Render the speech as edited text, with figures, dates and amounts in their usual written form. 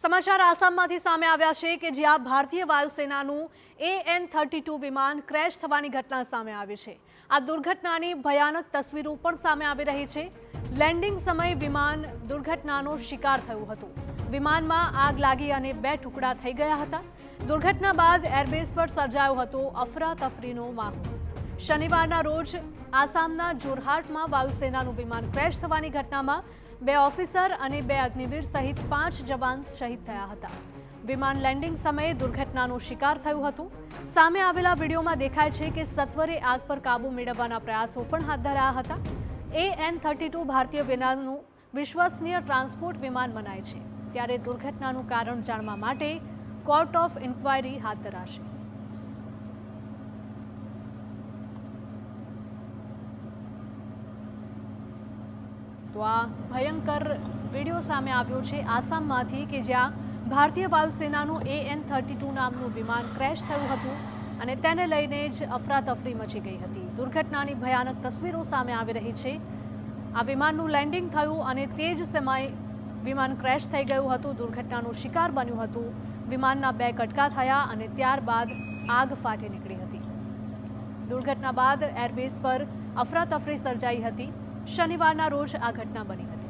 સમાચાર આસામમાંથી સામે આવ્યા છે કે જ્યાં ભારતીય વાયુસેનાનું AN-32 વિમાન ક્રેશ થવાની ઘટના સામે આવી છે। આ દુર્ઘટનાની ભયાનક તસવીરો પણ સામે આવી રહી છે। લેન્ડિંગ સમયે વિમાન દુર્ઘટનાનો શિકાર થયું હતું। વિમાનમાં આગ લાગી અને 2 ટુકડા થઈ ગયા હતા। દુર્ઘટના બાદ એરબેઝ પર સર્જાયો હતો અફરાતફરીનો માહોલ। શનિવારના રોજ આસામના જોરહાટમાં વાયુસેનાનું વિમાન ક્રેશ થવાની ઘટનામાં 2 ઓફિસર અને 2 અગ્નિવીર સહિત 5 જવાન શહીદ થયા હતા। વિમાન લેન્ડિંગ સમયે દુર્ઘટનાનો શિકાર થયું હતું। સામે આવેલા વિડીયોમાં દેખાય છે કે સત્વરે આગ પર કાબૂ મેળવવાના પ્રયાસો પણ હાથ ધરાયા હતા। AN-32 ભારતીય સેનાનું વિશ્વસનીય ટ્રાન્સપોર્ટ વિમાન મનાય છે, ત્યારે દુર્ઘટનાનું કારણ જાણવા માટે કોર્ટ ઓફ ઇન્ક્વાયરી હાથ ધરાશે। તો આ ભયંકર વિડીયો સામે આવ્યો છે આસામમાંથી કે જ્યાં ભારતીય વાયુસેનાનું AN-32 નામનું વિમાન ક્રેશ થયું હતું અને તેને લઈને જ અફરાતફરી મચી ગઈ હતી। દુર્ઘટનાની ભયાનક તસવીરો સામે આવી રહી છે। આ વિમાનનું લેન્ડિંગ થયું અને તે જ સમયે વિમાન ક્રેશ થઈ ગયું હતું। દુર્ઘટનાનો શિકાર બન્યું હતું। વિમાનના 2 કટકા થયા અને ત્યારબાદ આગ ફાટી નીકળી હતી। દુર્ઘટના બાદ એરબેઝ પર અફરાતફરી સર્જાઈ હતી। શનિવારના રોજ આ ઘટના બની હતી।